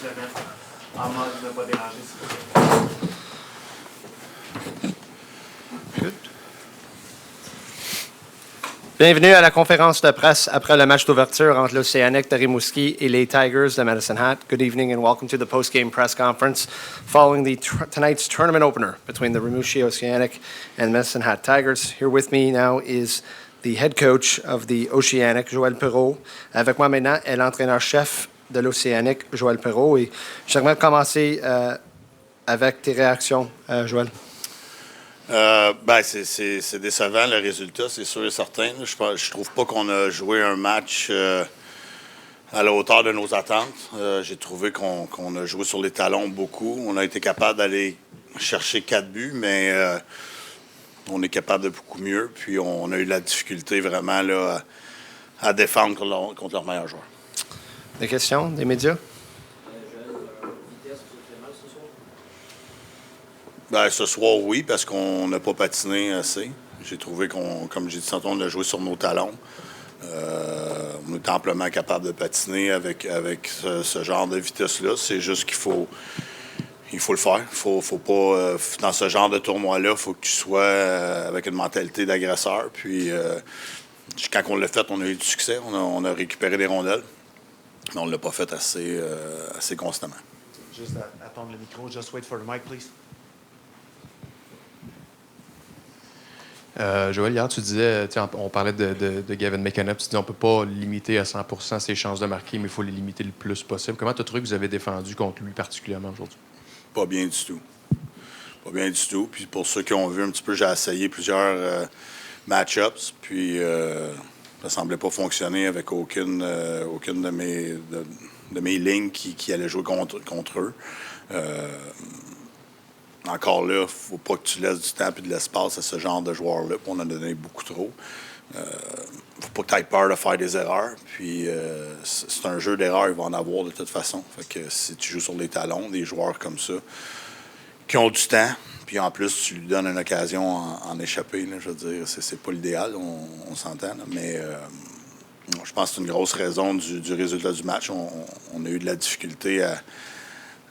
le mettre en mode ne pas déranger, s'il vous plaît. Good. Bienvenue à la conférence de presse après le match d'ouverture entre l'Océanic de Rimouski et les Tigers de Medicine Hat. Good evening and welcome to the post-game press conference following tonight's tournament opener between the Rimouski Oceanic and Medicine Hat Tigers. Here with me now is the head coach of the Oceanic, Joël Perreault. Avec moi maintenant est l'entraîneur-chef de l'Océanic, Joël Perreault. Et j'aimerais commencer avec tes réactions, Joël. C'est décevant le résultat, c'est sûr et certain. Je trouve pas qu'on a joué un match à la hauteur de nos attentes. J'ai trouvé qu'on a joué sur les talons beaucoup. On a été capable d'aller chercher 4 buts, mais on est capable de beaucoup mieux. Puis on a eu de la difficulté vraiment là, à défendre contre leurs meilleurs joueurs. Des questions des médias? Ce soir, oui, parce qu'on n'a pas patiné assez. J'ai trouvé comme j'ai dit tantôt, on a joué sur nos talons. On est amplement capable de patiner avec ce genre de vitesse-là. C'est juste qu'il faut le faire. Faut pas, dans ce genre de tournoi-là, il faut que tu sois avec une mentalité d'agresseur. Puis, quand on l'a fait, on a eu du succès. On a récupéré des rondelles. Mais on ne l'a pas fait assez constamment. Juste attendre le micro. Just wait for the mic, please. Joël, hier, tu disais, on parlait de Gavin McKenna, tu disais on ne peut pas limiter à 100% ses chances de marquer, mais il faut les limiter le plus possible. Comment tu as trouvé que vous avez défendu contre lui particulièrement aujourd'hui? Pas bien du tout. Pas bien du tout. Puis pour ceux qui ont vu un petit peu, j'ai essayé plusieurs match-ups, puis ça semblait pas fonctionner avec aucune de mes lignes qui allait jouer contre eux. Encore là, il ne faut pas que tu laisses du temps et de l'espace à ce genre de joueurs-là. On en a donné beaucoup trop. Il ne faut pas que tu aies peur de faire des erreurs. Puis c'est un jeu d'erreurs, il va en avoir de toute façon. Fait que si tu joues sur les talons, des joueurs comme ça, qui ont du temps, puis en plus, tu lui donnes une occasion en échapper, là, je veux dire, c'est pas l'idéal, on s'entend. Là, mais je pense que c'est une grosse raison du résultat du match. On a eu de la difficulté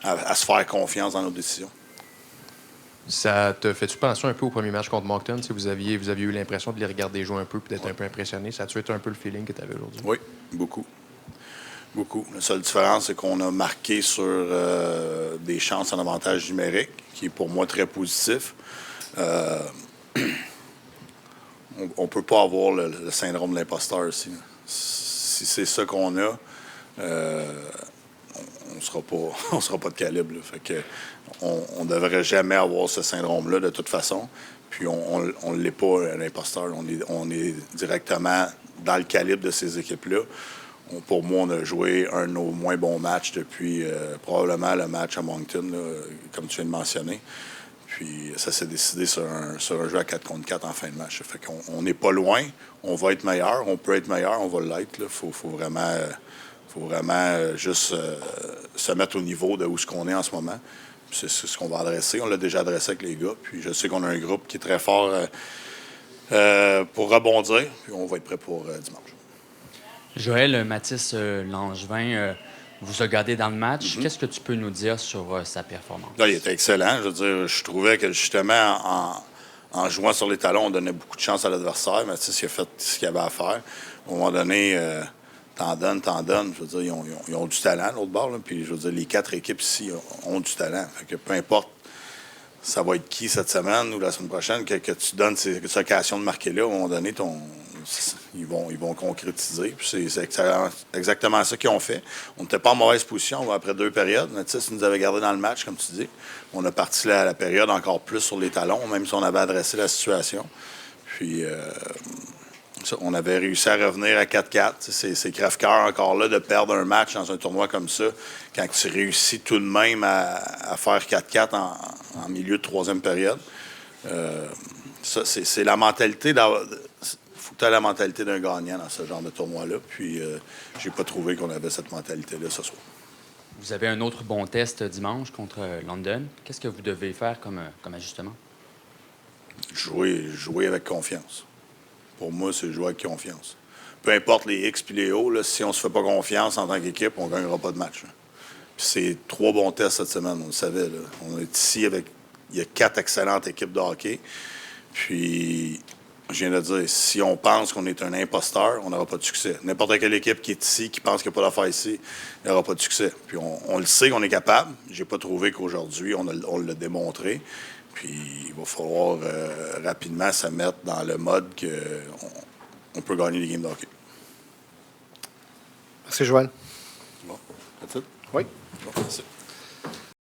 à se faire confiance dans nos décisions. Ça te fait-tu penser un peu au premier match contre Moncton? Si vous aviez eu l'impression de les regarder jouer un peu et d'être un peu impressionné, ça a-tu été un peu le feeling que tu avais aujourd'hui? Oui, beaucoup. Beaucoup. La seule différence, c'est qu'on a marqué sur des chances en avantage numérique, qui est pour moi très positif. On ne peut pas avoir le syndrome de l'imposteur ici. Si c'est ça qu'on a, on sera pas de calibre. Là. Fait que on ne devrait jamais avoir ce syndrome-là de toute façon. Puis on ne l'est pas, l'imposteur. On est directement dans le calibre de ces équipes-là. Pour moi, on a joué un de nos moins bons matchs depuis probablement le match à Moncton, là, comme tu viens de mentionner. Puis ça s'est décidé sur un jeu à 4 contre 4 en fin de match. Fait qu'on n'est pas loin. On va être meilleur. On peut être meilleur. On va l'être. Il faut vraiment juste se mettre au niveau de où ce qu'on est en ce moment. C'est ce qu'on va adresser. On l'a déjà adressé avec les gars. Puis je sais qu'on a un groupe qui est très fort pour rebondir. Puis on va être prêt pour dimanche. Joël, Mathis Langevin vous a gardé dans le match. Qu'est-ce que tu peux nous dire sur sa performance? Là, il était excellent. Je veux dire, je trouvais que justement, en jouant sur les talons, on donnait beaucoup de chance à l'adversaire. Mathis, il a fait ce qu'il avait à faire. À un moment donné, t'en donnes. Je veux dire, ils ont du talent, l'autre bord. Là. Puis, je veux dire, les 4 équipes ici ont du talent. Fait que peu importe ça va être qui cette semaine ou la semaine prochaine, que tu donnes cette occasion de marquer là, à un moment donné, ils vont concrétiser. Puis c'est exactement ça qu'ils ont fait. On n'était pas en mauvaise position après 2 périodes. Mathis nous avait gardé dans le match, comme tu dis. On a parti la période encore plus sur les talons, même si on avait adressé la situation. Puis on avait réussi à revenir à 4-4. C'est crève-cœur encore là de perdre un match dans un tournoi comme ça, quand tu réussis tout de même à faire 4-4 en milieu de 3e période. Ça, c'est la mentalité faut que tu aies la mentalité d'un gagnant dans ce genre de tournoi-là. Puis, j'ai pas trouvé qu'on avait cette mentalité-là ce soir. Vous avez un autre bon test dimanche contre London. Qu'est-ce que vous devez faire comme ajustement? Jouer avec confiance. Pour moi, c'est jouer avec confiance. Peu importe les X et les O, là, si on se fait pas confiance en tant qu'équipe, on ne gagnera pas de match. Là. C'est 3 bons tests cette semaine, on le savait. Là. On est ici avec... Il y a 4 excellentes équipes de hockey. Puis, je viens de dire, si on pense qu'on est un imposteur, on n'aura pas de succès. N'importe quelle équipe qui est ici, qui pense qu'il n'y a pas d'affaires ici, il n'aura pas de succès. Puis, on le sait qu'on est capable. J'ai pas trouvé qu'aujourd'hui, on l'a démontré. Puis, il va falloir rapidement se mettre dans le mode qu'on peut gagner les games de hockey. Merci, Joël. Bon, that's it? Oui. Bon, merci.